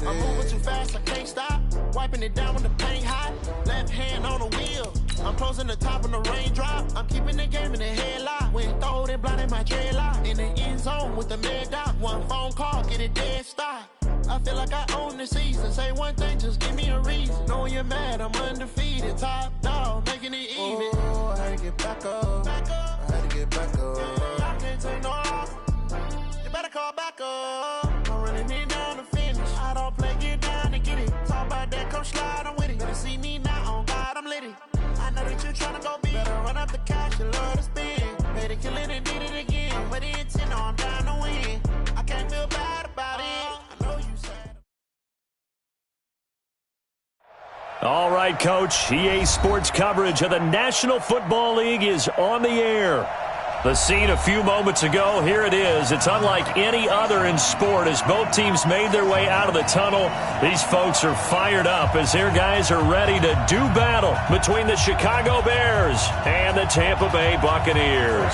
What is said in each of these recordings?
I'm moving too fast, I can't stop. Wiping it down when the paint hot. Left hand on the wheel. I'm closing the top on the raindrop. I'm keeping the game in the headlock. When throwed and blinded my dreadlock. In the end zone with the mad dot. One phone call, get it dead stop. I feel like I own the season. Say one thing, just give me a reason. Knowing you're mad, I'm undefeated. Top dog, making it even. Oh, I had to get back up. I had to get back up. I can't take no off. You better call back up. I'm running it down to finish. I don't play, get down to get it. Talk about that, come slide, I'm with it. Better see me now, on God, I'm lit it. I know that you're trying to go big. Better run up the cash, you love to spend. Made it, kill it, and did it again. But the intent, I'm down to win. I can't feel bad about it. I know you said. All right, Coach. EA Sports coverage of the National Football League is on the air. The scene a few moments ago, here it is. It's unlike any other in sport as both teams made their way out of the tunnel. These folks are fired up as their guys are ready to do battle between the Chicago Bears and the Tampa Bay Buccaneers.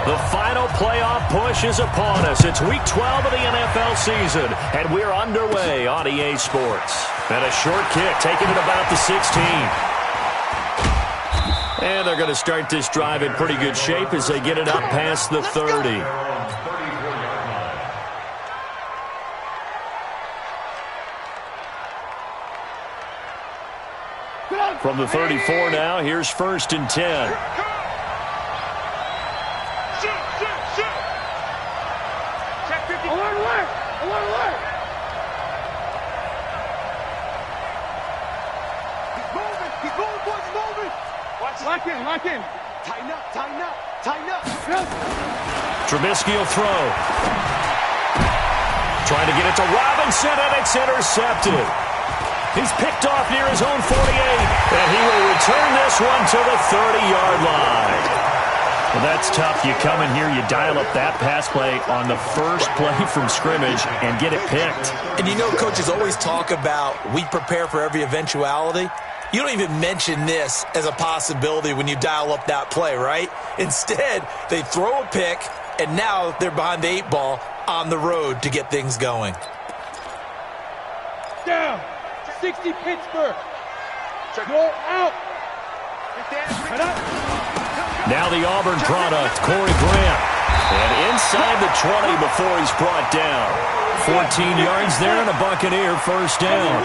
The final playoff push is upon us. It's Week 12 of the NFL season, and we're underway on EA Sports. And a short kick taken at about the 16. And they're going to start this drive in pretty good shape as they get it up past the 30. From the 34 now, here's 1st and 10. Lock in. Tighten up. Trubisky will throw. Trying to get it to Robinson, and it's intercepted. He's picked off near his own 48, and he will return this one to the 30-yard line. Well, that's tough. You come in here, you dial up that pass play on the first play from scrimmage and get it picked. And you know, coaches always talk about we prepare for every eventuality. You don't even mention this as a possibility when you dial up that play, right? Instead, they throw a pick, and now they're behind the 8 ball on the road to get things going. Down. 60 Pittsburgh. Go out. Now the Auburn product, Corey Grant. And inside the 20 before he's brought down. 14 yards there and a Buccaneer first down.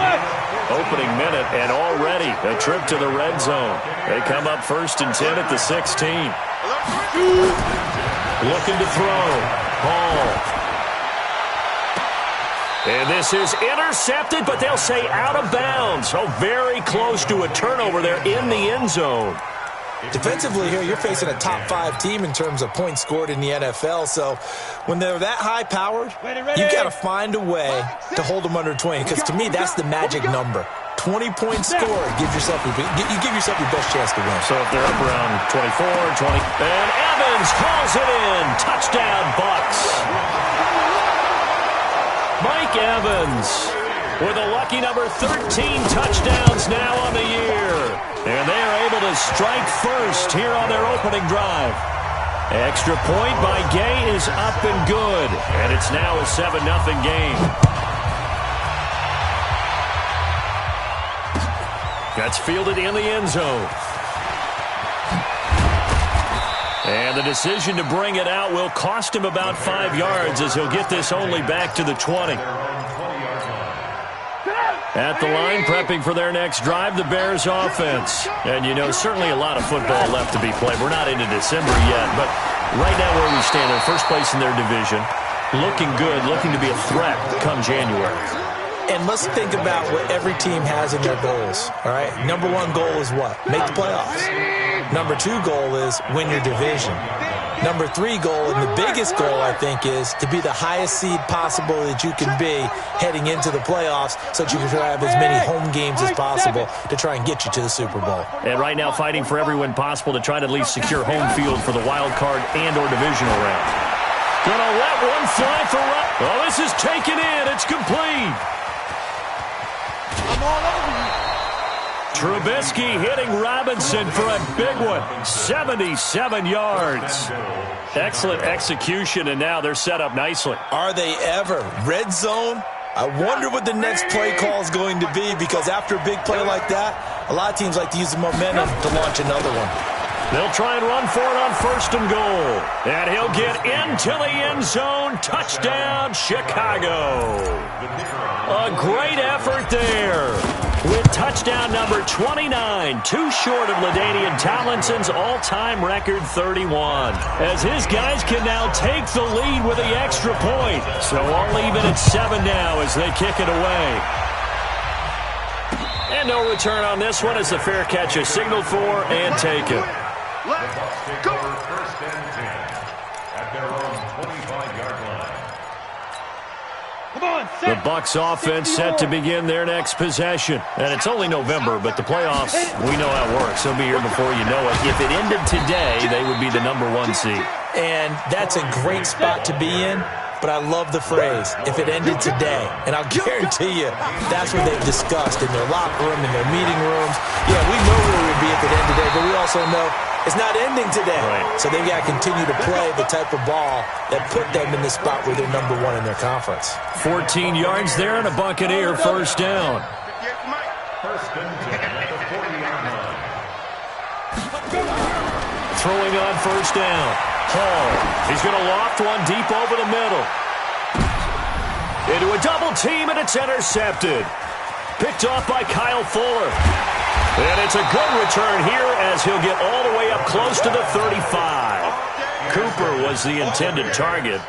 Opening minute and already a trip to the red zone. They come up 1st and 10 at the 16. Looking to throw. Hall. And this is intercepted, but they'll say out of bounds. So very close to a turnover there in the end zone. Defensively here, you're facing a top 5 team in terms of points scored in the NFL. So when they're that high-powered, you've got to find a way to hold them under 20. Because to me, that's the magic number. 20 points scored. You give yourself your best chance to win. So if they're up around 24, 20. And Evans hauls it in. Touchdown, Bucks. Mike Evans with a lucky number 13 touchdowns now on the year. And they are able to strike first here on their opening drive. Extra point by Gay is up and good. And it's now a 7-0 game. That's fielded in the end zone. And the decision to bring it out will cost him about 5 yards as he'll get this only back to the 20. At the line, prepping for their next drive, the Bears offense. And, you know, certainly a lot of football left to be played. We're not into December yet, but right now where we stand, they're first place in their division. Looking good, looking to be a threat come January. And let's think about what every team has in their goals, all right? Number 1 goal is what? Make the playoffs. Number 2 goal is win your division. Number 3 goal, and the biggest goal, I think, is to be the highest seed possible that you can be heading into the playoffs so that you can have as many home games as possible to try and get you to the Super Bowl. And right now fighting for every win possible to try to at least secure home field for the wild card and or divisional round. Gonna let one fly for right. Oh, this is taken in. It's complete. I'm all over you. Trubisky hitting Robinson for a big one. 77 yards. Excellent execution, and now they're set up nicely. Are they ever? Red zone, I wonder what the next play call is going to be, because after a big play like that, a lot of teams like to use the momentum to launch another one. They'll try and run for it on 1st and goal. And he'll get into the end zone. Touchdown, Chicago. A great effort there. With touchdown number 29, too short of LaDainian Tomlinson's all-time record 31. As his guys can now take the lead with the extra point. So all even at 7 now as they kick it away. And no return on this one as the fair catch is signaled for and taken. Let's go. First and 10 at their own 25-yard line. The Bucs offense set to begin their next possession. And it's only November, but the playoffs, we know how it works. They'll be here before you know it. If it ended today, they would be the #1 seed. And that's a great spot to be in. But I love the phrase, if it ended today. And I'll guarantee you, that's what they've discussed in their locker room, in their meeting rooms. Yeah, we know where we would be if it ended today, but we also know it's not ending today. Right. So they've got to continue to play the type of ball that put them in the spot where they're #1 in their conference. 14 yards there and a Buccaneer first down. First and 10 at the 40-yard line. Throwing on first down. Hall. He's going to loft one deep over the middle. Into a double team, and it's intercepted. Picked off by Kyle Fuller. And it's a good return here as he'll get all the way up close to the 35. Cooper was the intended target.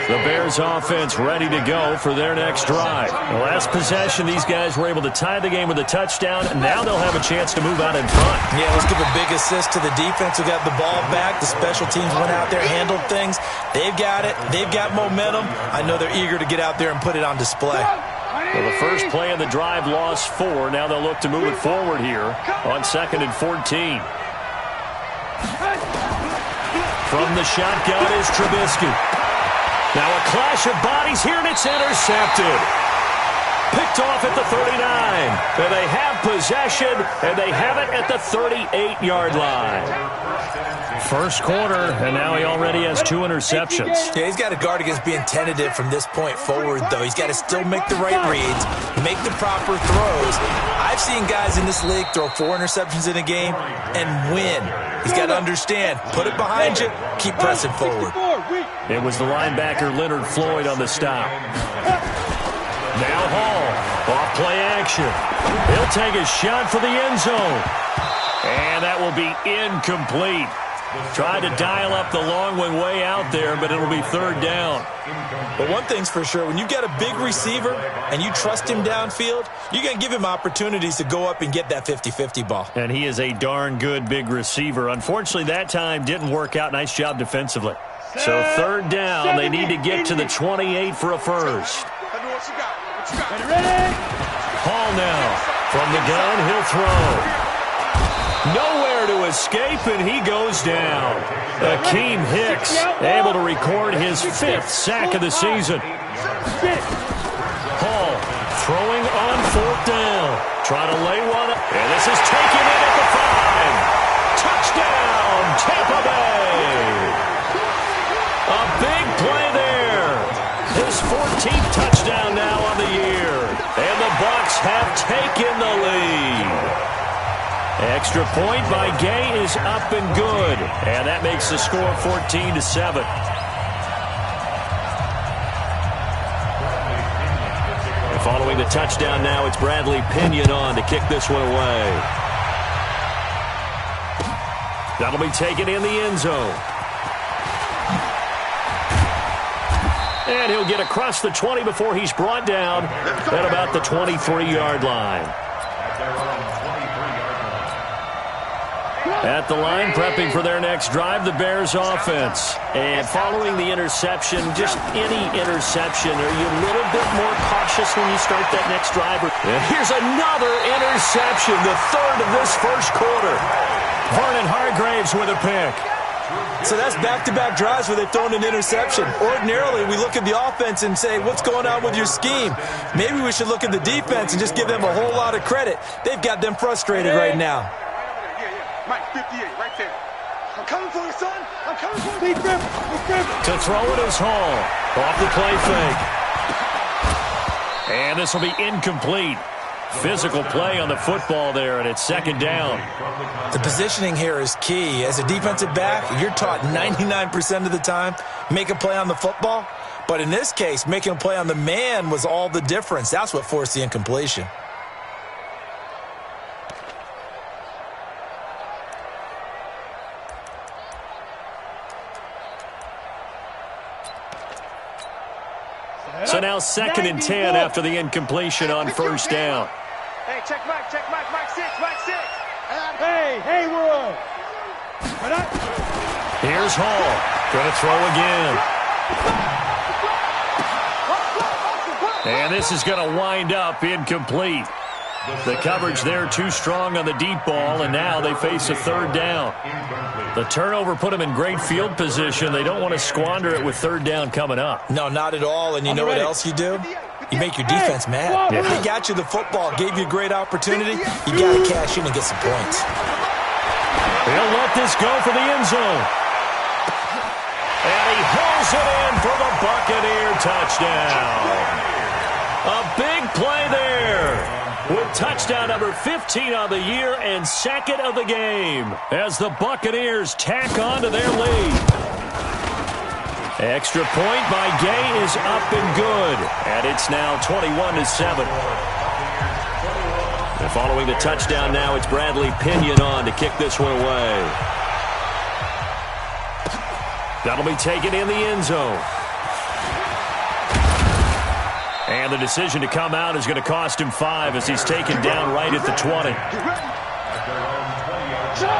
The Bears offense ready to go for their next drive. The last possession, these guys were able to tie the game with a touchdown, and now they'll have a chance to move out in front. Yeah, let's give a big assist to the defense who got the ball back. The special teams went out there, handled things. They've got it. They've got momentum. I know they're eager to get out there and put it on display. Well, the first play of the drive lost 4. Now they'll look to move it forward here on 2nd and 14. From the shotgun is Trubisky. Now a clash of bodies here, and it's intercepted. Picked off at the 39. And they have possession, and they have it at the 38-yard line. First quarter, and now he already has 2 interceptions. Yeah, he's got to guard against being tentative from this point forward, though. He's got to still make the right reads, make the proper throws. I've seen guys in this league throw 4 interceptions in a game and win. He's got to understand, put it behind you, keep pressing forward. It was the linebacker Leonard Floyd on the stop. Now Hall, off play action. He'll take a shot for the end zone. And that will be incomplete. Tried to dial up the long one way out there, but it'll be 3rd down. But one thing's for sure, when you've got a big receiver and you trust him downfield, you're going to give him opportunities to go up and get that 50-50 ball. And he is a darn good big receiver. Unfortunately, that time didn't work out. Nice job defensively. So 3rd down, they need to get to the 28 for a first. Hall now. From the gun, he'll throw. Nowhere to escape, and he goes down. Akeem Hicks able to record his 5th sack of the season. Hall throwing on 4th down. Trying to lay one up, and this is taken in at the 5. Touchdown, Tampa Bay. A big play there. His 14th touchdown now on the year. And the Bucs have taken the lead. Extra point by Gay is up and good. And that makes the score 14-7. And following the touchdown now, it's Bradley Pinion on to kick this one away. That'll be taken in the end zone. And he'll get across the 20 before he's brought down at about the 23-yard line. At the line, prepping for their next drive, the Bears offense. And following the interception, just any interception, are you a little bit more cautious when you start that next drive? And here's another interception, the 3rd of this first quarter. Vernon Hargraves with a pick. So that's back-to-back drives where they've thrown an interception. Ordinarily, we look at the offense and say, what's going on with your scheme? Maybe we should look at the defense and just give them a whole lot of credit. They've got them frustrated right now. Mike, 58, right there. I'm coming for you, son. I'm coming for you. To throw it is Hall. Off the play fake. And this will be incomplete. Physical play on the football there, and it's second down. The positioning here is key. As a defensive back, you're taught 99% of the time, make a play on the football. But in this case, making a play on the man was all the difference. That's what forced the incompletion. So now 2nd and 10 after the incompletion on first down. Hey, check Mike, Mike 6, Mike 6. Hey, Roy. Here's Hall. Going to throw again. And this is going to wind up incomplete. The coverage there too strong on the deep ball, and now they face a third down. The turnover put them in great field position. They don't want to squander it with third down coming up. No, not at all. And you know what else you do? You make your defense mad. Yeah. They got you the football, gave you a great opportunity. You got to cash in and get some points. He'll let this go for the end zone. And he hauls it in for the Buccaneer touchdown. A big play there. With touchdown number 15 on the year and 2nd of the game as the Buccaneers tack on to their lead. Extra point by Gay is up and good, and it's now 21-7. And following the touchdown now, it's Bradley Pinion on to kick this one away. That'll be taken in the end zone. And the decision to come out is going to cost him 5 as he's taken down right at the 20.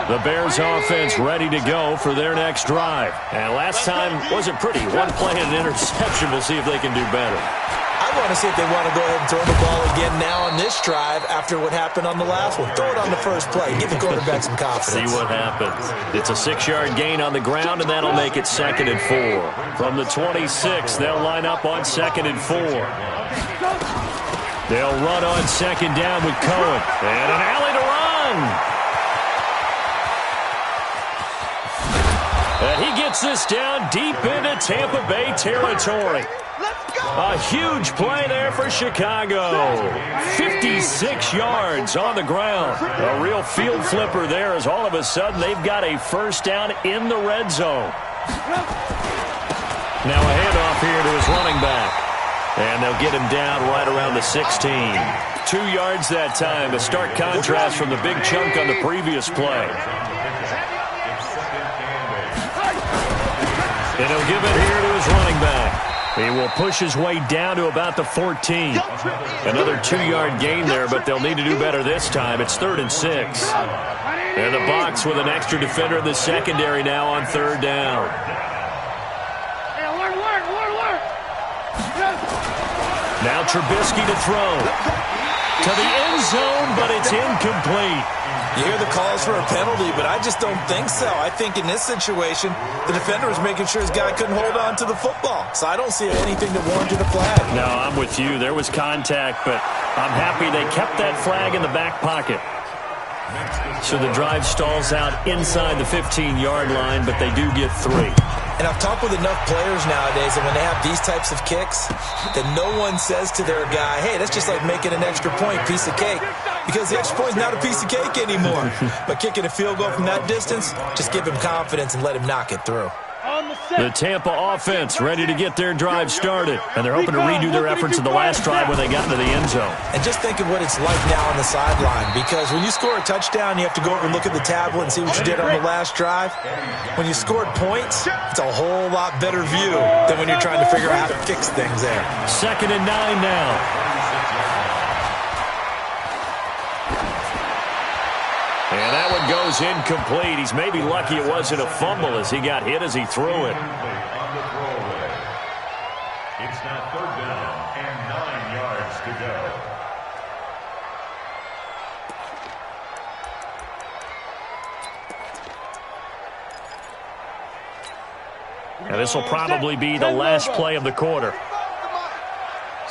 The Bears offense ready to go for their next drive. And last time wasn't pretty. One play and an interception. We'll see if they can do better. I want to see if they want to go ahead and throw the ball again now on this drive after what happened on the last one. Throw it on the first play. Give the quarterback some confidence. See what happens. It's a 6-yard gain on the ground, and that'll make it 2nd and 4. From the 26, they'll line up on 2nd and 4. They'll run on 2nd down with Cohen. And an alley to run. And he gets this down deep into Tampa Bay territory. A huge play there for Chicago. 56 yards on the ground. A real field flipper there as all of a sudden they've got a first down in the red zone. Now a handoff here to his running back. And they'll get him down right around the 16. 2 yards that time. A stark contrast from the big chunk on the previous play. And he'll give it here to his running back. He will push his way down to about the 14. Another 2-yard gain there, but they'll need to do better this time. It's 3rd and 6. And the Bucs with an extra defender in the secondary now on 3rd down. Now Trubisky to throw. To the end zone, but it's incomplete. You hear the calls for a penalty, but I just don't think so. I think in this situation, the defender was making sure his guy couldn't hold on to the football. So I don't see anything that warranted a flag. No, I'm with you. There was contact, but I'm happy they kept that flag in the back pocket. So the drive stalls out inside the 15-yard line, but they do get 3. And I've talked with enough players nowadays that when they have these types of kicks, that no one says to their guy, hey, that's just like making an extra point, piece of cake. Because the extra point is not a piece of cake anymore. But kicking a field goal from that distance, just give him confidence and let him knock it through. The Tampa offense ready to get their drive started. And they're hoping to redo their efforts in the last drive when they got into the end zone. And just think of what it's like now on the sideline. Because when you score a touchdown, you have to go over and look at the tablet and see what you did on the last drive. When you scored points, it's a whole lot better view than when you're trying to figure out how to fix things there. 2nd and 9 now. And that one goes incomplete. He's maybe lucky it wasn't a fumble as he got hit as he threw it. It's now 3rd down and 9 yards to go. And this will probably be the last play of the quarter.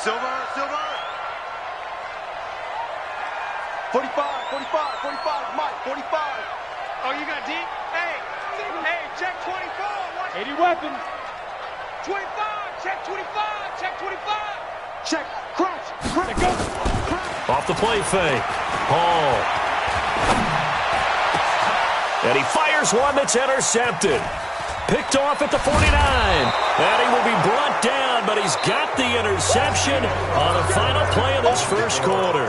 Silver. 45, Mike, 45. Oh, you got deep? Hey, check 24. 80 weapons. 25, check 25, check 25. Check, crunch. off the play fake. Hall. And he fires one that's intercepted. Picked off at the 49. And he will be brought down, but he's got the interception on the final play of this first quarter.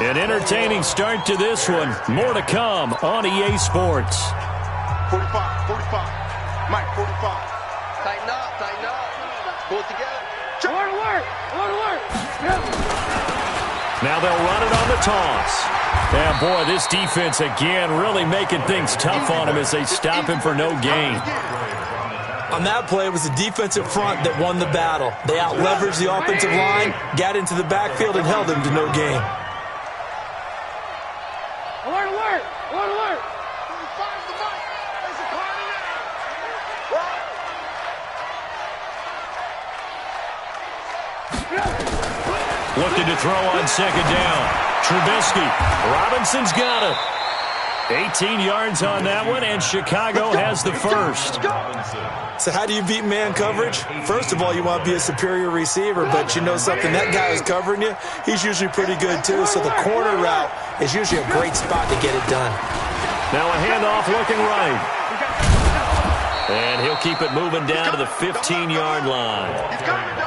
An entertaining start to this one. More to come on EA Sports. 45, 45. Mike, 45. Tighten up. Pull it together. Alert. Now they'll run it on the toss. Yeah, boy, this defense again really making things tough on him as they stop him for no gain. On that play, it was the defensive front that won the battle. They out-leveraged the offensive line, got into the backfield, and held him to no gain. Alert. Looking to throw on second down. Trubisky. Robinson's got it. 18 yards on that one, and Chicago has the first. So how do you beat man coverage? First of all, you want to be a superior receiver, but you know something, that guy who's covering you, he's usually pretty good too, so the corner route is usually a great spot to get it done. Now a handoff looking right. And he'll keep it moving down to the 15-yard line.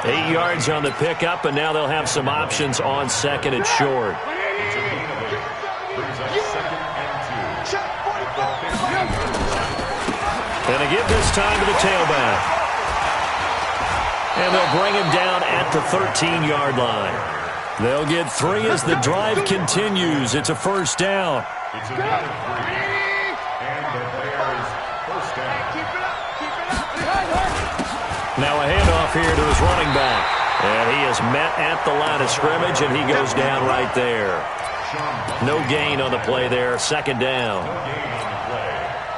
8 yards on the pickup, and now they'll have some options on second and short. And they give this time to the tailback. And they'll bring him down at the 13-yard line. They'll get 3 as the drive continues. It's a first down. Now a handoff here to his running back. And he is met at the line of scrimmage, and he goes down right there. No gain on the play there. Second down.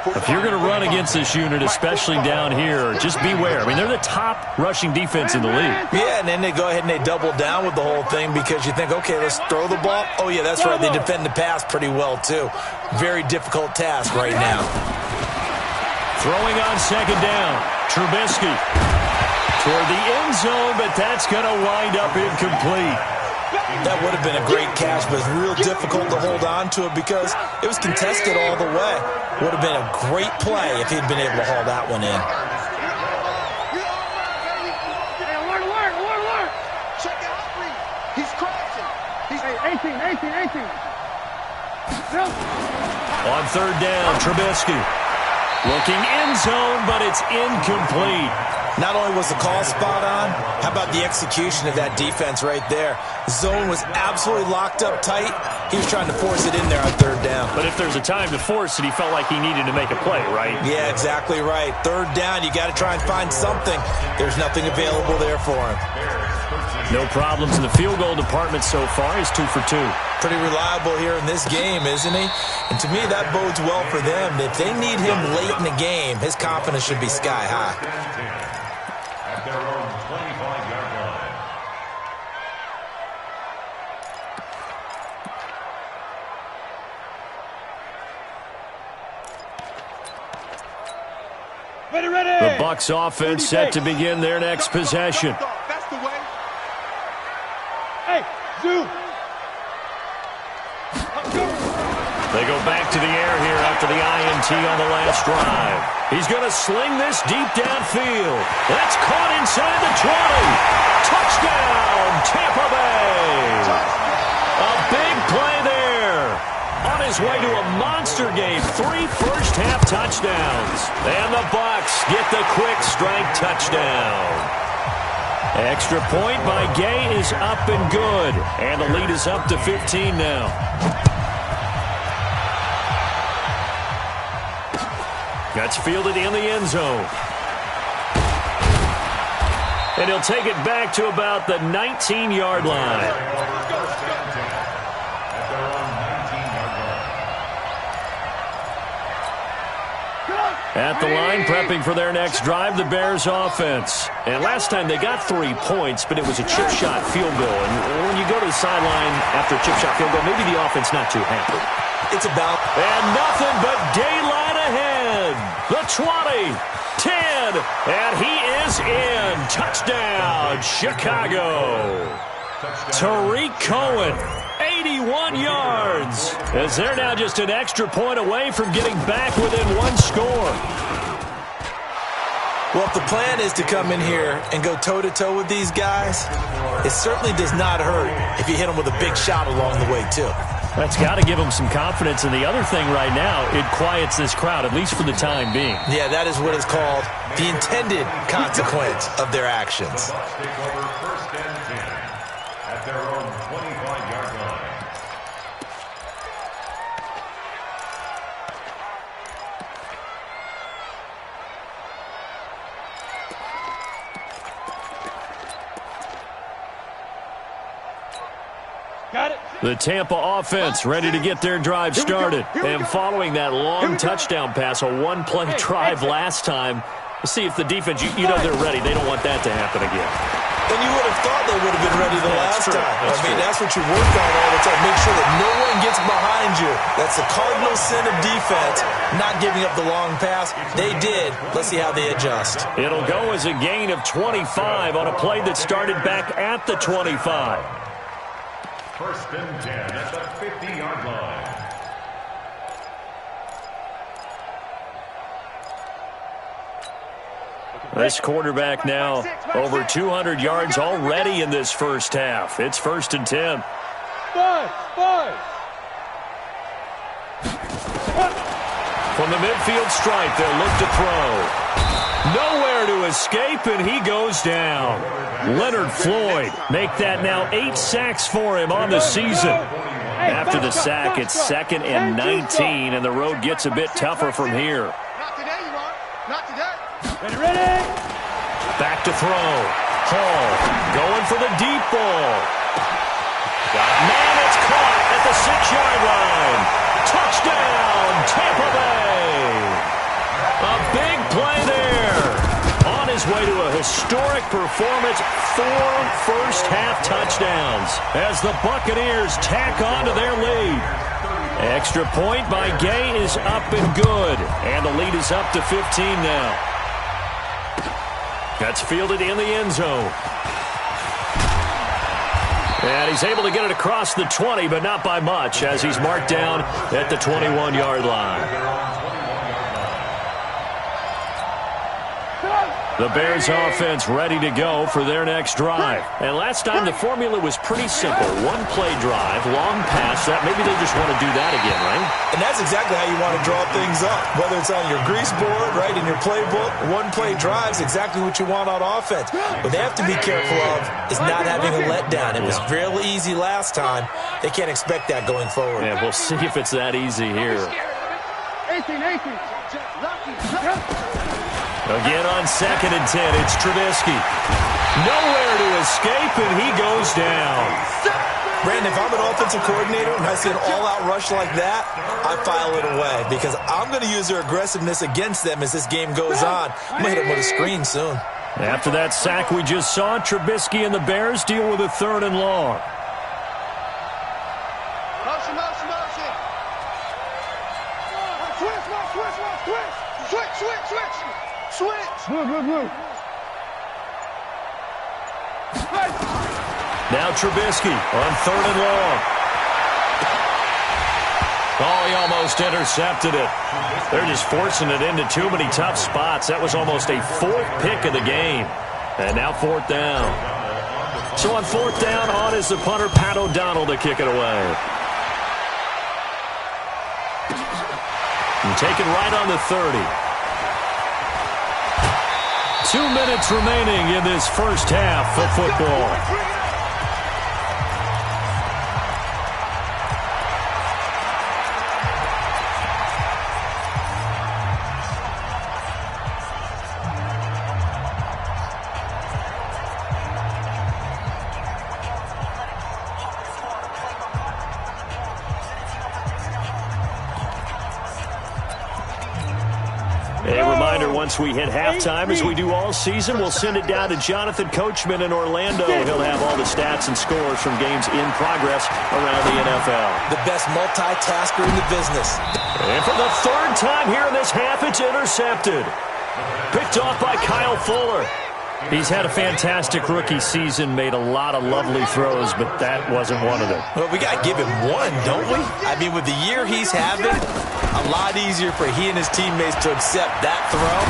If you're going to run against this unit, especially down here, just beware. I mean, they're the top rushing defense in the league. Yeah, and then they go ahead and they double down with the whole thing because you think, okay, let's throw the ball. Oh, yeah, that's right. They defend the pass pretty well, too. Very difficult task right now. Throwing on second down. Trubisky toward the end zone, but that's going to wind up incomplete. That would have been a great catch, but it's real difficult to hold on to it because it was contested all the way. Would have been a great play if he'd been able to haul that one in. Alert. Check it out, Reed. He's crashing. He's 18. On third down, Trubisky looking end zone, but it's incomplete. Not only was the call spot on, how about the execution of that defense right there? Zone was absolutely locked up tight. He was trying to force it in there on third down. But if there's a time to force it, he felt like he needed to make a play, right? Yeah, exactly right. Third down, you got to try and find something. There's nothing available there for him. No problems in the field goal department so far. He's 2 for 2. Pretty reliable here in this game, isn't he? And to me, that bodes well for them. If they need him late in the game, his confidence should be sky high. At their own 25-yard line. Ready. The Bucs offense set to begin their next possession. That's the way. Hey, Zoo. They go back to the air here after the INT on the last drive. He's going to sling this deep downfield. That's caught inside the 20. Touchdown, Tampa Bay. A big play there. On his way to a monster game. 3 first-half touchdowns. And the Bucs get the quick strike touchdown. Extra point by Gay is up and good. And the lead is up to 15 now. That's fielded in the end zone. And he'll take it back to about the 19-yard line. At the line, prepping for their next drive, the Bears offense. And last time they got 3 points, but it was a chip shot field goal. And when you go to the sideline after a chip shot field goal, maybe the offense not too happy. It's about... And nothing but daylight ahead. The 20, 10, and he is in. Touchdown, Chicago. Tariq Cohen, 81 yards, as they're now just an extra point away from getting back within one score. Well, if the plan is to come in here and go toe-to-toe with these guys, it certainly does not hurt if you hit them with a big shot along the way, too. That's got to give them some confidence. And the other thing right now, it quiets this crowd, at least for the time being. Yeah, that is what is called the intended consequence of their actions. Bucks take over first and 10 at their own 25-yard line. Got it. The Tampa offense ready to get their drive started. And following that long touchdown pass, a one-play drive last time, let's see if the defense, you know they're ready. They don't want that to happen again. And you would have thought they would have been ready the last time. That's what you work on all the time. Make sure that no one gets behind you. That's the cardinal sin of defense, not giving up the long pass. They did. Let's see how they adjust. It'll go as a gain of 25 on a play that started back at the 25. First and 10 at the 50-yard line. This quarterback now over 200 yards already in this first half. It's first and 10. Five. From the midfield stripe, they'll look to throw. Nowhere to escape, and he goes down. Leonard Floyd make that now 8 sacks for him on the season. After the sack, it's 2nd and 19, and the road gets a bit tougher from here. Not today, you are. Not today. Ready. Back to throw. Hall going for the deep ball. Man, it's caught at the 6-yard line. Touchdown, Tampa Bay. A big play there. On his way to a historic performance, 4 first-half touchdowns as the Buccaneers tack on to their lead. Extra point by Gay is up and good, and the lead is up to 15 now. That's fielded in the end zone. And he's able to get it across the 20, but not by much, as he's marked down at the 21-yard line. The Bears offense ready to go for their next drive. And last time the formula was pretty simple. One-play drive, long pass. That maybe they just want to do that again, right? And that's exactly how you want to draw things up. Whether it's on your grease board, right, in your playbook, one-play drives, exactly what you want on offense. What they have to be careful of is not having a letdown. It was really easy last time. They can't expect that going forward. Yeah, we'll see if it's that easy here. 18. Again on 2nd and 10, it's Trubisky. Nowhere to escape, and he goes down. Brandon, if I'm an offensive coordinator and I see an all-out rush like that, I file it away because I'm going to use their aggressiveness against them as this game goes on. I'm going to hit them with a screen soon. After that sack we just saw, Trubisky and the Bears deal with a 3rd and long. Motion. Switch. Move. Now Trubisky on 3rd and long. Oh, he almost intercepted it. They're just forcing it into too many tough spots. That was almost a 4th pick of the game. And now 4th down. So on 4th down, on is the punter, Pat O'Donnell, to kick it away. And taken right on the 30. 2 minutes remaining in this first half of football. Once we hit halftime, as we do all season, we'll send it down to Jonathan Coachman in Orlando. He'll have all the stats and scores from games in progress around the NFL. The best multitasker in the business. And for the 3rd time here in this half, it's intercepted. Picked off by Kyle Fuller. He's had a fantastic rookie season, made a lot of lovely throws, but that wasn't one of them. Well, we got to give him one, don't we? I mean, with the year he's having, a lot easier for he and his teammates to accept that throw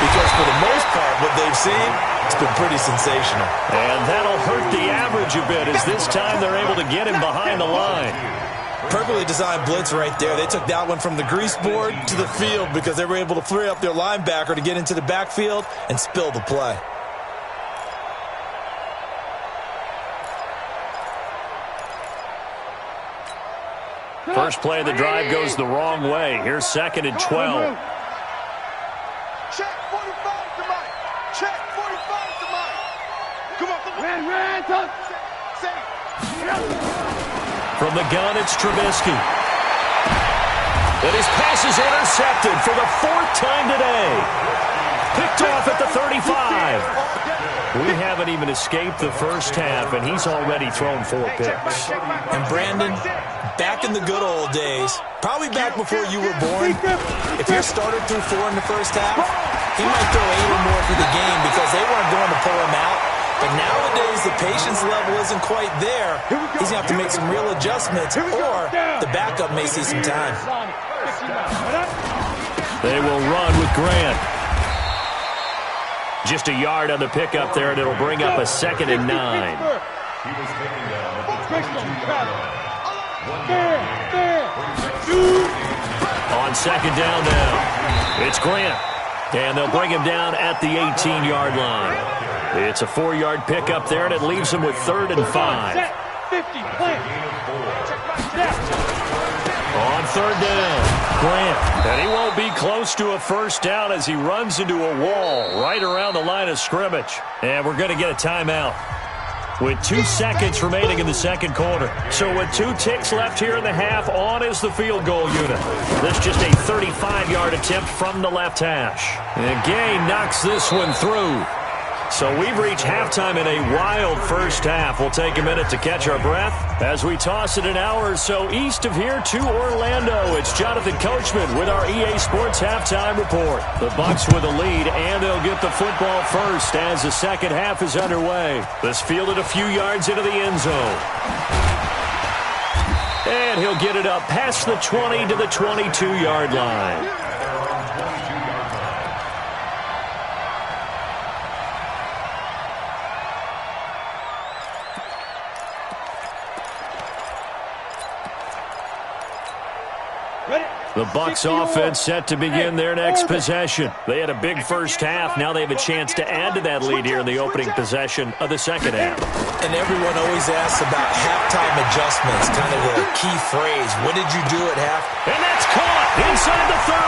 because for the most part, what they've seen, it's been pretty sensational. And that'll hurt the average a bit as this time they're able to get him behind the line. Perfectly designed blitz right there. They took that one from the grease board to the field because they were able to free up their linebacker to get into the backfield and spill the play. First play of the drive goes the wrong way. Here's 2nd and 12. Check 45 to Mike. Check 45 to Mike. Come on. Ran, touch. Say. From the gun, it's Trubisky. And his pass is intercepted for the 4th time today. Picked off at the 35. We haven't even escaped the first half, and he's already thrown 4 picks. And Brandon, back in the good old days, probably back before you were born, if your starter threw 4 in the first half, he might throw 8 or more for the game because they weren't going to pull him out. But nowadays, the patience level isn't quite there. He's going to have to make some real adjustments, or the backup may see some time. They will run with Grant. Just a yard on the pickup there, and it'll bring up a 2nd and 9. He was taken down at the 22-yard line. On 2nd down now, it's Grant. And they'll bring him down at the 18-yard line. It's a 4-yard pickup there, and it leaves him with 3rd and 5. 50, plant. On 3rd down, Grant. And he won't be close to a first down as he runs into a wall right around the line of scrimmage. And we're going to get a timeout with 2 seconds remaining in the 2nd quarter. So with 2 ticks left here in the half, on is the field goal unit. This just a 35-yard attempt from the left hash. And Gay knocks this one through. So we've reached halftime in a wild first half. We'll take a minute to catch our breath as we toss it an hour or so east of here to Orlando. It's Jonathan Coachman with our EA Sports Halftime Report. The Bucs with a lead, and they'll get the football first as the second half is underway. This fielded a few yards into the end zone. And he'll get it up past the 20 to the 22-yard line. The Bucs offense set to begin their next possession. They had a big first half. Now they have a chance to add to that lead here in the opening possession of the second half. And everyone always asks about halftime adjustments, kind of the key phrase. What did you do at half? And that's caught inside the 30.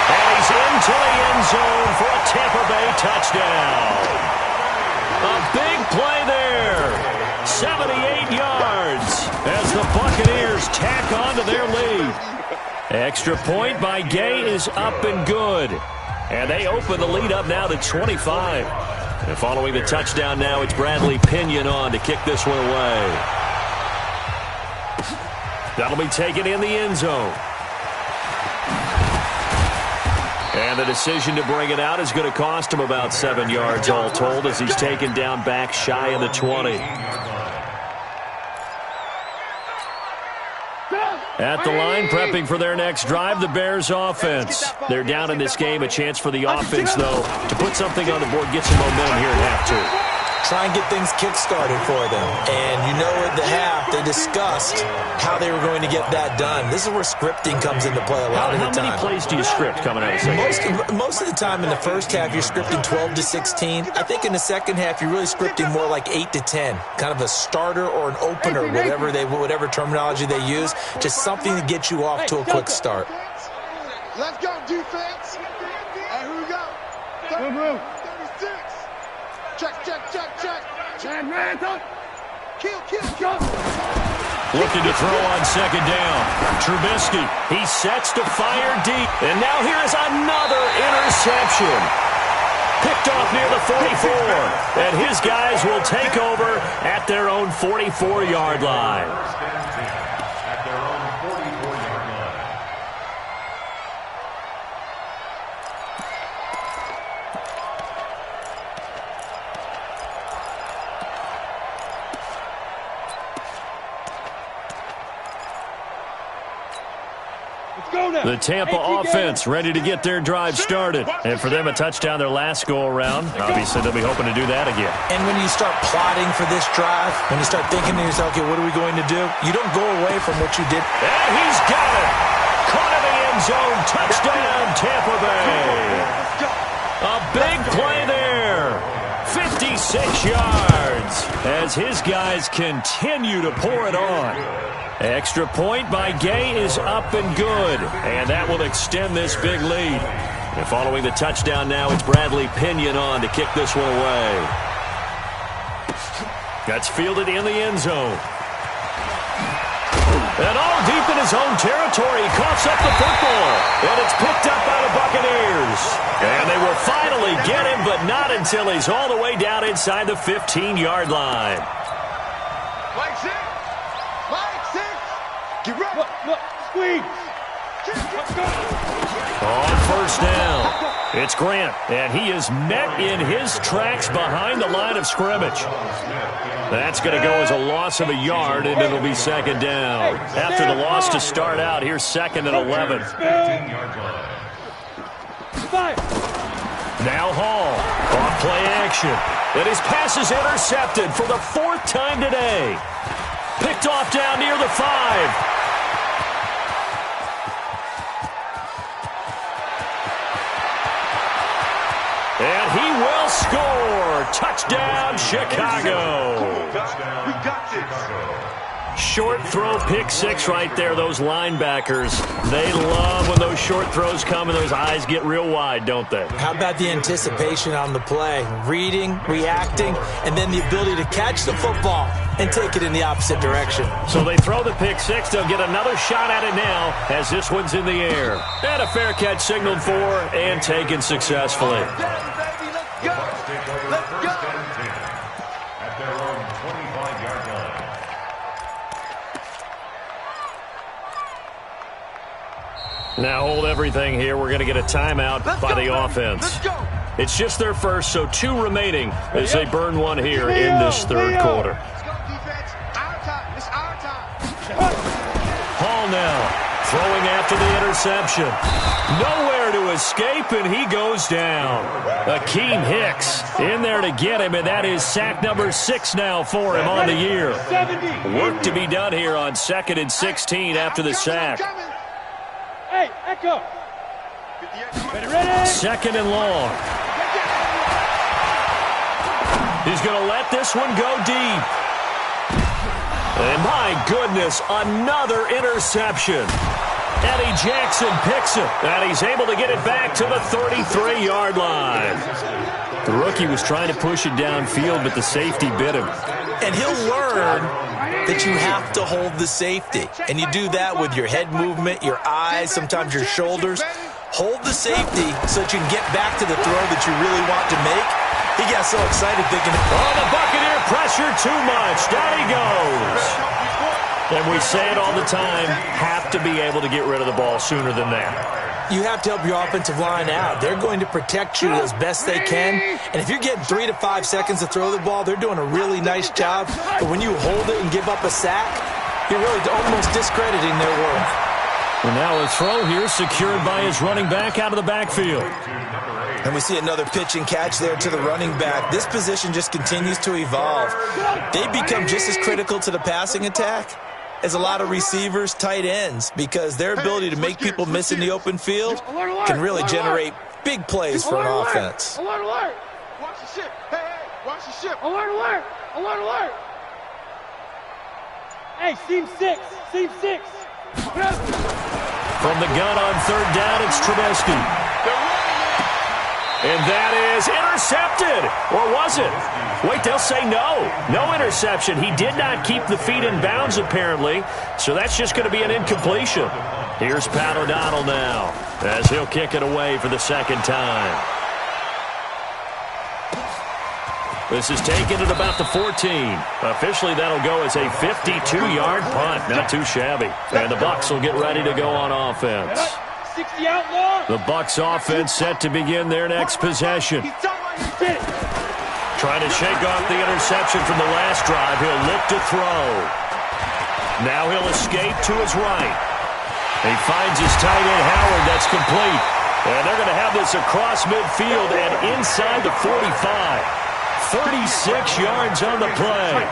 And he's into the end zone for a Tampa Bay touchdown. A big play there. 78 yards as the Buccaneers tack on to their lead. Extra point by Gay is up and good. And they open the lead up now to 25. And following the touchdown now, it's Bradley Pinion on to kick this one away. That'll be taken in the end zone. And the decision to bring it out is going to cost him about 7 yards all told as he's taken down back shy of the 20. At the line, prepping for their next drive, the Bears offense. They're down in this game. A chance for the offense, though, to put something on the board, get some momentum here at half 2. Try and get things kick-started for them. And you know at the half, they discussed how they were going to get that done. This is where scripting comes into play a lot of the time. How many plays do you script coming out of the second? Most of the time in the first half, you're scripting 12 to 16. I think in the second half, you're really scripting more like 8 to 10. Kind of a starter or an opener, whatever terminology they use. Just something to get you off to a quick start. Let's go, defense. Hey, here we go. 36. Check. Kill. Looking to throw on second down. Trubisky, he sets to fire deep. And now here's another interception. Picked off near the 44. And his guys will take over at their own 44-yard line. At their own 44-yard line. The Tampa offense ready to get their drive started. And for them, a touchdown their last go-around. Obviously, they'll be hoping to do that again. And when you start plotting for this drive, when you start thinking to yourself, okay, what are we going to do? You don't go away from what you did. And he's got it. Caught in the end zone. Touchdown, Tampa Bay. A big play there. 56 yards as his guys continue to pour it on. Extra point by Gay is up and good, and that will extend this big lead. And following the touchdown now, it's Bradley Pinion on to kick this one away. That's fielded in the end zone. And all deep in his own territory, he coughs up the football. And it's picked up by the Buccaneers. And they will finally get him, but not until he's all the way down inside the 15-yard line. Flag six. Flag six. Get ready. Look, squeeze. On first down, it's Grant, and he is met in his tracks behind the line of scrimmage. That's going to go as a loss of a yard, and it'll be second down. After the loss to start out, here's second and 11. Now Hall, off play action. And his pass is intercepted for the fourth time today. Picked off down near the 5. And he will score. Touchdown, Chicago. We got this. Short throw, pick six right there. Those linebackers, they love when those short throws come and those eyes get real wide, don't they? How about the anticipation on the play? Reading, reacting, and then the ability to catch the football and take it in the opposite direction. So they throw the pick six. They'll get another shot at it now as this one's in the air. And a fair catch signaled for and taken successfully. At their own 25-yard line. Now hold everything here. We're going to get a timeout by the offense. It's just their first, so 2 remaining as they burn one here in this third quarter. Let's go, defense. Our time. It's our time. Hall now throwing after the interception. Nowhere to escape, and he goes down. Akeem Hicks in there to get him, and that is sack number 6 now for him on the year. Work to be done here on 2nd and 16 after the sack. Hey, Echo. Ready? Second and long. He's going to let this one go deep. And my goodness, another interception. Eddie Jackson picks it, and he's able to get it back to the 33-yard line. The rookie was trying to push it downfield, but the safety bit him. And he'll learn that you have to hold the safety. And you do that with your head movement, your eyes, sometimes your shoulders. Hold the safety so that you can get back to the throw that you really want to make. He got so excited thinking, oh, the Buccaneer pressure too much. Down he goes. And we say it all the time, have to be able to get rid of the ball sooner than that. You have to help your offensive line out. They're going to protect you as best they can. And if you're getting 3 to 5 seconds to throw the ball, they're doing a really nice job. But when you hold it and give up a sack, you're really almost discrediting their work. And now a throw here secured by his running back out of the backfield. And we see another pitch and catch there to the running back. This position just continues to evolve. They become just as critical to the passing attack as a lot of receivers, tight ends, because their ability to make people miss in the open field can really generate big plays for an offense. Alert, alert. Watch the ship. Hey, hey, watch the ship. Alert, alert. Alert, alert. Hey, seam 6. Seam 6. From the gun on third down, it's Trubisky. And that is intercepted. Or was it? Wait, they'll say no. No interception. He did not keep the feet in bounds, apparently. So that's just going to be an incompletion. Here's Pat O'Donnell now as he'll kick it away for the second time. This is taken at about the 14. Officially, that'll go as a 52-yard punt. Not too shabby. And the Bucs will get ready to go on offense. 60 outlaw. The Bucs offense set to begin their next possession. Trying to shake off the interception from the last drive. He'll look to throw. Now he'll escape to his right. He finds his tight end, Howard. That's complete. And they're going to have this across midfield and inside the 45. 36 yards on the play.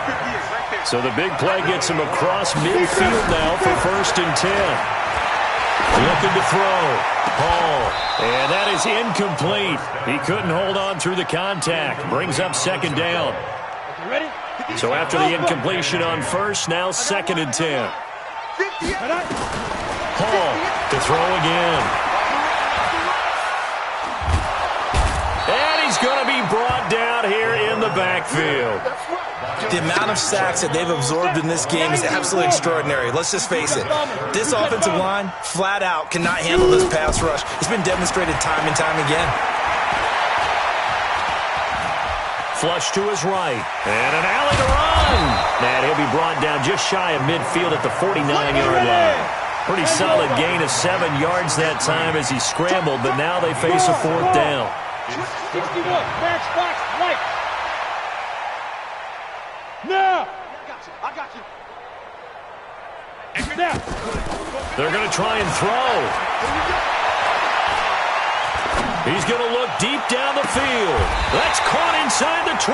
So the big play gets him across midfield now for 1st and 10. Looking to throw. Hall. And that is incomplete. He couldn't hold on through the contact. Brings up 2nd down. So after the incompletion on 1st, now 2nd and 10. Hall to throw again. And he's going to be brought down here in the backfield. The amount of sacks that they've absorbed in this game is absolutely extraordinary. Let's just face it. This offensive line, flat out, cannot handle this pass rush. It's been demonstrated time and time again. Flush to his right. And an alley to run. And he'll be brought down just shy of midfield at the 49-yard line. Pretty solid gain of 7 yards that time as he scrambled, but now they face a 4th down. 61, match box, right. Now. I got you. Now. They're going to try and throw. He's going to look deep down the field. That's caught inside the 20.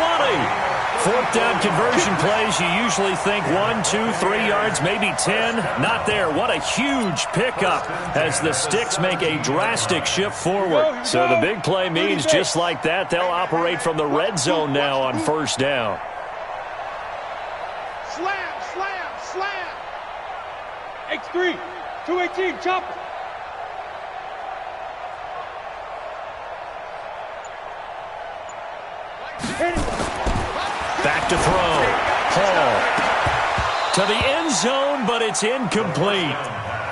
4th down conversion plays, you usually think 1, 2, 3 yards, maybe 10. Not there. What a huge pickup as the Sticks make a drastic shift forward. So the big play means just like that, they'll operate from the red zone now on 1st down. Slam, slam, slam. X3, 218, chopper. Back to throw. Hall to the end zone, but it's incomplete.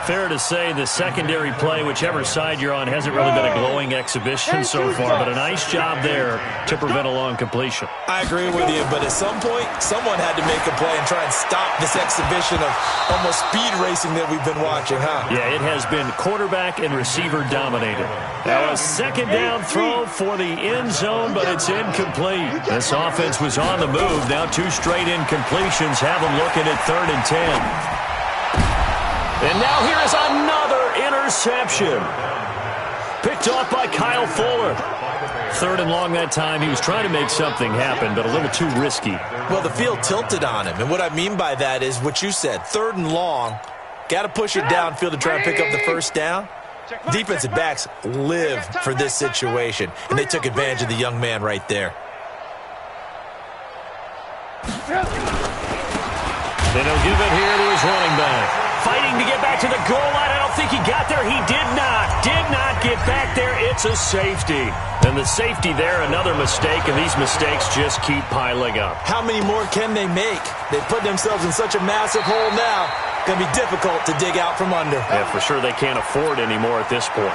Fair to say the secondary play, whichever side you're on, hasn't really been a glowing exhibition so far, but a nice job there to prevent a long completion. I agree with you, but at some point, someone had to make a play and try and stop this exhibition of almost speed racing that we've been watching, huh? Yeah, it has been quarterback and receiver dominated. Now a 2nd down throw for the end zone, but it's incomplete. This offense was on the move. Now 2 straight incompletions have them looking at 3rd and 10. And now here is another interception. Picked off by Kyle Fuller. 3rd and long that time. He was trying to make something happen, but a little too risky. Well, the field tilted on him. And what I mean by that is what you said. 3rd and long. Got to push it downfield to try and pick up the 1st down. Defensive backs live for this situation. And they took advantage of the young man right there. Then he'll give it here to his running back. Fighting to get back to the goal line. I don't think he got there. He did not get back there. It's a safety. And the safety there, another mistake, and these mistakes just keep piling up. How many more can they make? They put themselves in such a massive hole now. Going to be difficult to dig out from under. Yeah, for sure they can't afford any more at this point.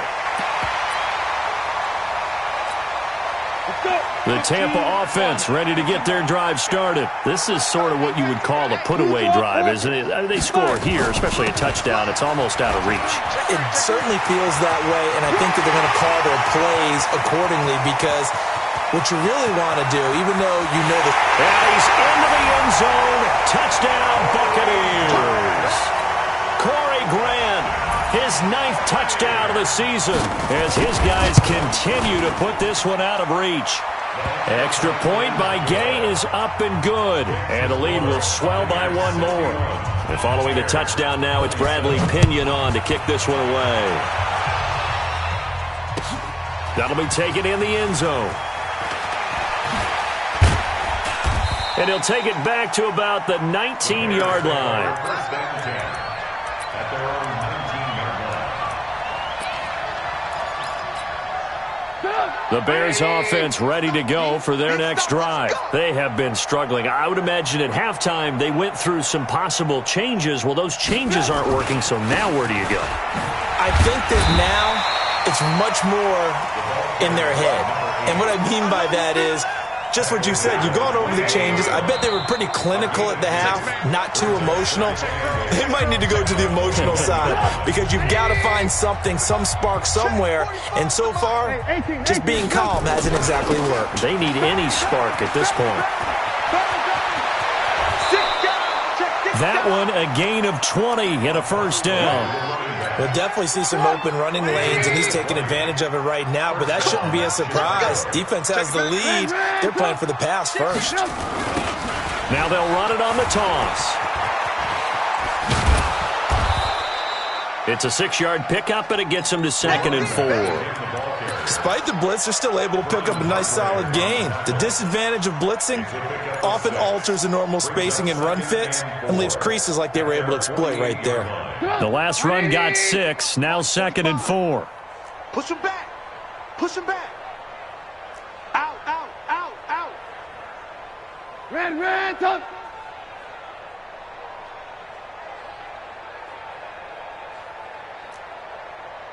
The Tampa offense ready to get their drive started. This is sort of what you would call a put-away drive, isn't it? They score here, especially a touchdown. It's almost out of reach. It certainly feels that way, and I think that they're going to call their plays accordingly because what you really want to do, even though you know that... And he's into the end zone. Touchdown, Buccaneers. Corey Grant, his 9th touchdown of the season as his guys continue to put this one out of reach. Extra point by Gay is up and good, and the lead will swell by 1 more. And following the touchdown now, it's Bradley Pinion on to kick this one away. That'll be taken in the end zone. And he'll take it back to about the 19-yard line. First and 10 at their own 19-yard line. The Bears offense ready to go for their next drive. They have been struggling. I would imagine at halftime they went through some possible changes. Well, those changes aren't working, so now where do you go? I think that now it's much more in their head. And what I mean by that is just what you said. You've gone over the changes. I bet they were pretty clinical at the half, not too emotional. They might need to go to the emotional side because you've got to find something, some spark somewhere. And so far, just being calm hasn't exactly worked. They need any spark at this point. That one, a gain of 20 and a first down. We'll definitely see some open running lanes, and he's taking advantage of it right now, but that shouldn't be a surprise. Defense has the lead. They're playing for the pass first. Now they'll run it on the toss. It's a 6-yard pickup, and it gets them to 2nd and 4. Despite the blitz, they're still able to pick up a nice solid gain. The disadvantage of blitzing often alters the normal spacing and run fits and leaves creases like they were able to exploit right there. The last run got 6, now 2nd and 4. Push him back. Push him back. Out, out, out, out. Ran, touch.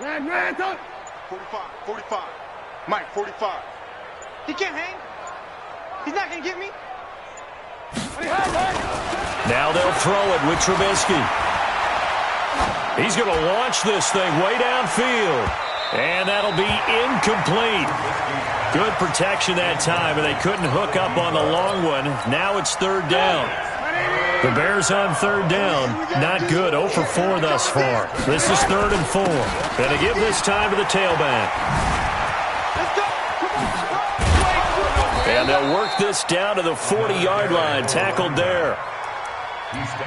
Ran, touch. 45. Mike, 45. He can't hang. He's not going to get me. Now they'll throw it with Trubisky. He's going to launch this thing way downfield. And that'll be incomplete. Good protection that time, and they couldn't hook up on the long one. Now it's 3rd down. The Bears on 3rd down. Not good. 0 for 4 thus far. This is 3rd and 4. And they give this time to the tailback. And they'll work this down to the 40-yard line. Tackled there.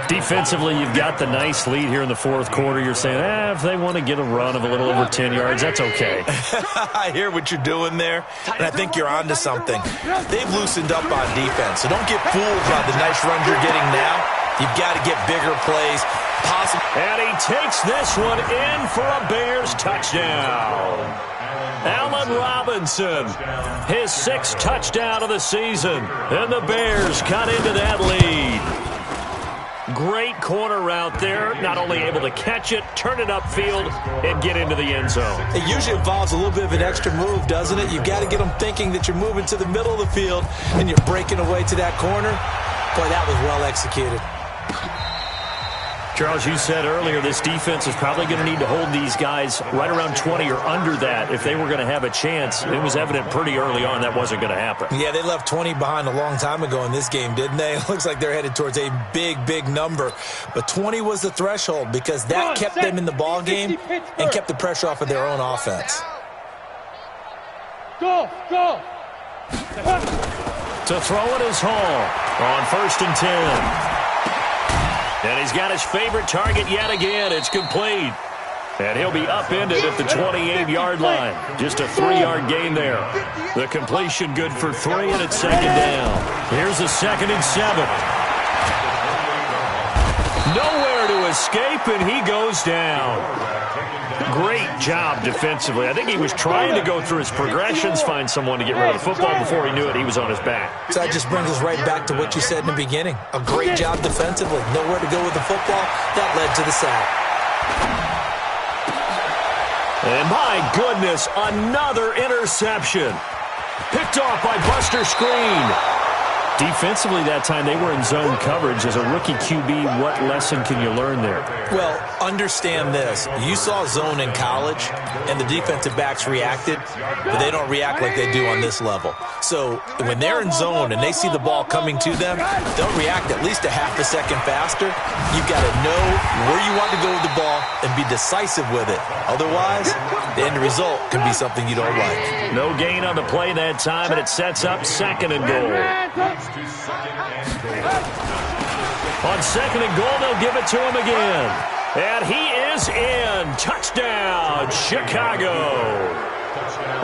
Defensively, you've got the nice lead here in the 4th quarter. You're saying, if they want to get a run of a little over 10 yards, that's okay. I hear what you're doing there, and I think you're onto something. They've loosened up on defense, so don't get fooled by the nice runs you're getting now. You've got to get bigger plays. And he takes this one in for a Bears touchdown. Allen Robinson, his 6th touchdown of the season, and the Bears cut into that lead. Great corner route there, not only able to catch it, turn it upfield, and get into the end zone. It usually involves a little bit of an extra move, doesn't it? You've got to get them thinking that you're moving to the middle of the field and you're breaking away to that corner. Boy, that was well executed. Charles, you said earlier this defense is probably going to need to hold these guys right around 20 or under that if they were going to have a chance. It was evident pretty early on that wasn't going to happen. Yeah, they left 20 behind a long time ago in this game, didn't they? It looks like they're headed towards a big number. But 20 was the threshold because that kept them in the ball game and kept the pressure off of their own offense. Go! To throw it is Hall on 1st and 10. And he's got his favorite target yet again. It's complete. And he'll be upended at the 28-yard line. Just a 3-yard gain there. The completion good for 3, and it's 2nd down. Here's a 2nd and 7. Nowhere to escape, and he goes down. Great job defensively. I think he was trying to go through his progressions, find someone to get rid of the football. Before he knew it, he was on his back. So that just brings us right back to what you said in the beginning. A great job defensively. Nowhere to go with the football. That led to the sack. And my goodness, another interception. Picked off by Buster Screen. Defensively that time, they were in zone coverage. As a rookie QB, what lesson can you learn there? Well, understand this. You saw zone in college, and the defensive backs reacted, but they don't react like they do on this level. So when they're in zone and they see the ball coming to them, they'll react at least a half a second faster. You've got to know where you want to go with the ball and be decisive with it. Otherwise, the end result can be something you don't like. No gain on the play that time, and it sets up 2nd and goal. On 2nd and goal, they'll give it to him again. And he is in. Touchdown, Chicago.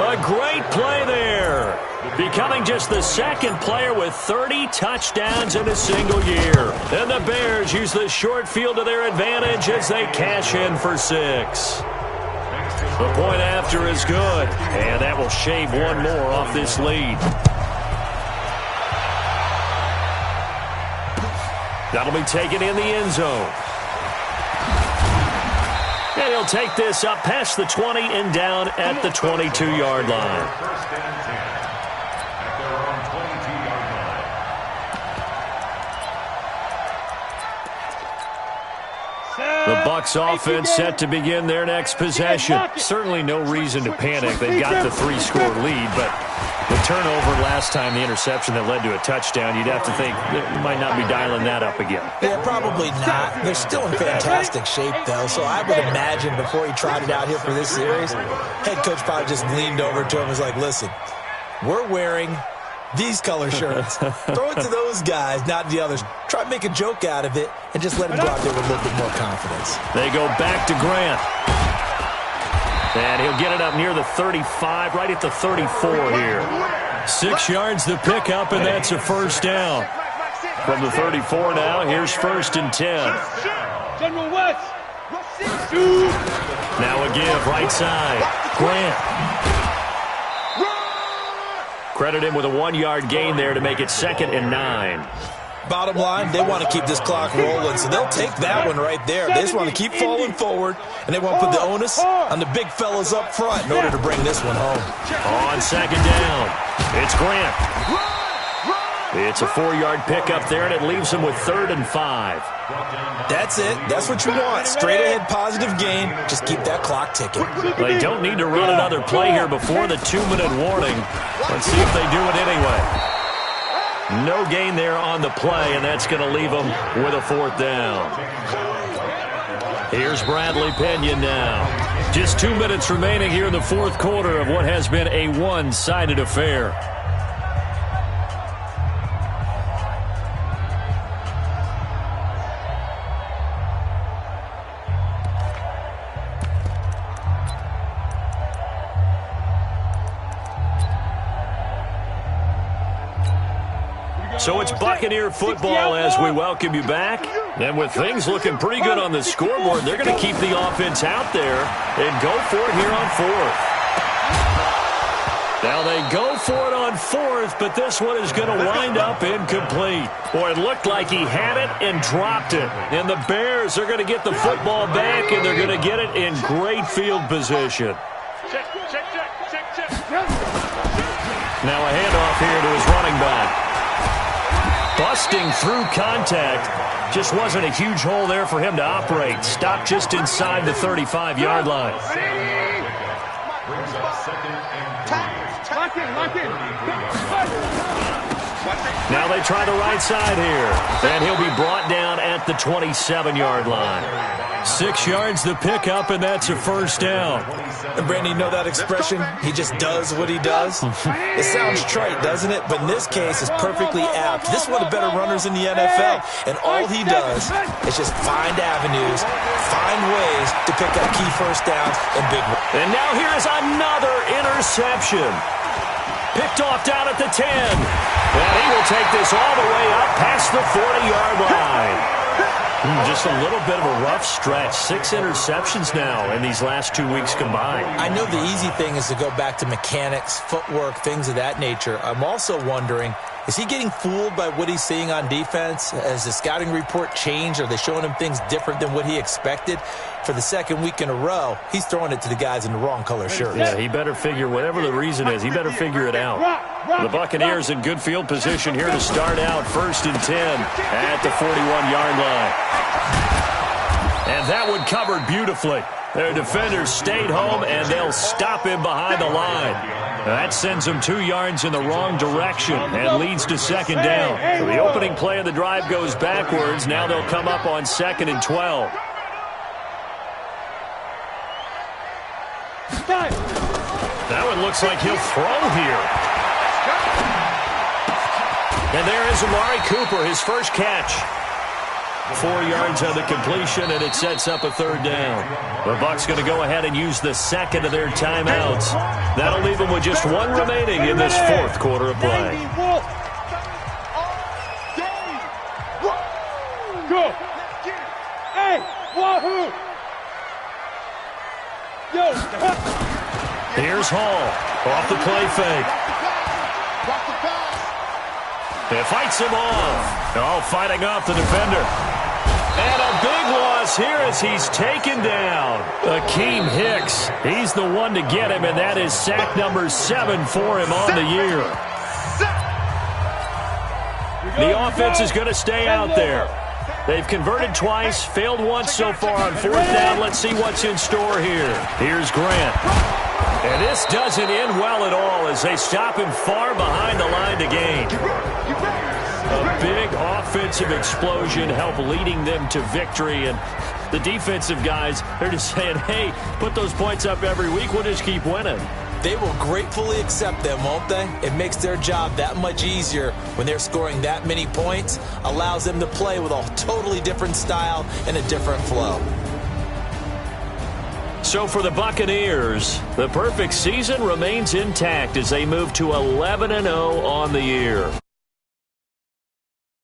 A great play there. Becoming just the 2nd player with 30 touchdowns in a single year. And the Bears use the short field to their advantage as they cash in for 6. The point after is good. And that will shave one more off this lead. That'll be taken in the end zone. And he'll take this up past the 20 and down at the 22-yard line. The Bucs offense set to begin their next possession. Certainly no reason to panic. They've got the 3-score lead, but The turnover last time, the interception that led to a touchdown, you'd have to think you might not be dialing that up again. Yeah, probably not. They're still in fantastic shape, though, so I would imagine before he trotted out here for this series, head coach probably just leaned over to him and was like, listen, we're wearing these color shirts. Throw it to those guys, not the others. Try to make a joke out of it and just let him go out there with a little bit more confidence. They go back to Grant. And he'll get it up near the 35, right at the 34 here. 6 yards the pickup, and that's a first down. From the 34 now, here's 1st and 10. General West. Now a give, right side. Grant. Credit him with a 1-yard gain there to make it 2nd and 9. Bottom line, they want to keep this clock rolling, so they'll take that one right there. They just want to keep falling forward, and they want to put the onus on the big fellas up front in order to bring this one home. On 2nd down, it's Grant. It's a 4-yard pickup there, and it leaves him with 3rd and 5. That's it. That's what you want. Straight ahead positive gain. Just keep that clock ticking. They don't need to run another play here before the 2-minute warning. Let's see if they do it anyway. No gain there on the play, and that's going to leave them with a 4th down. Here's Bradley Pinion now. Just 2 minutes remaining here in the 4th quarter of what has been a one-sided affair. So it's Buccaneer football as we welcome you back. And with things looking pretty good on the scoreboard, they're going to keep the offense out there and go for it here on 4th. Now they go for it on 4th, but this one is going to wind up incomplete. Boy, it looked like he had it and dropped it. And the Bears are going to get the football back, and they're going to get it in great field position. Now a handoff here to his running back. Busting through contact. Just wasn't a huge hole there for him to operate. Stopped just inside the 35-yard line. Now they try the right side here. And he'll be brought down at the 27-yard line. 6 yards the pickup, and that's a first down. And Brandon, you know that expression? He just does what he does? It sounds trite, doesn't it? But in this case, it's perfectly apt. This is one of the better runners in the NFL. And all he does is just find avenues, find ways to pick up key first downs and big ones. And now here is another interception. Picked off down at the 10. And he will take this all the way up past the 40-yard line. Just a little bit of a rough stretch. 6 interceptions now in these last 2 weeks combined. I know the easy thing is to go back to mechanics, footwork, things of that nature. I'm also wondering, is he getting fooled by what he's seeing on defense? Has the scouting report changed? Are they showing him things different than what he expected? For the 2nd week in a row, he's throwing it to the guys in the wrong color shirts. Yeah, he better figure, whatever the reason is, he better figure it out. The Buccaneers in good field position here to start out 1st and 10 at the 41-yard line. And that one covered beautifully. Their defenders stayed home, and they'll stop him behind the line. That sends him 2 yards in the wrong direction and leads to 2nd down. So the opening play of the drive goes backwards. Now they'll come up on 2nd and 12. That one looks like he'll throw here. And there is Amari Cooper, his first catch. 4 yards on the completion, and it sets up a 3rd down. The Bucs going to go ahead and use the 2nd of their timeouts. That'll leave them with just 1 remaining in this 4th quarter of play. Go! Hey! Wahoo! Yo! Here's Hall off the play fake. It fights him off. Oh, fighting off the defender. And a big loss here as he's taken down. Akeem Hicks, he's the one to get him, and that is sack number 7 for him on the year. The offense is going to stay out there. They've converted twice, failed once so far on fourth down. Let's see what's in store here. Here's Grant. And this doesn't end well at all as they stop him far behind the line to gain. A big offensive explosion helped leading them to victory. And the defensive guys, they're just saying, hey, put those points up every week. We'll just keep winning. They will gratefully accept them, won't they? It makes their job that much easier when they're scoring that many points, allows them to play with a totally different style and a different flow. So for the Buccaneers, the perfect season remains intact as they move to 11-0 on the year.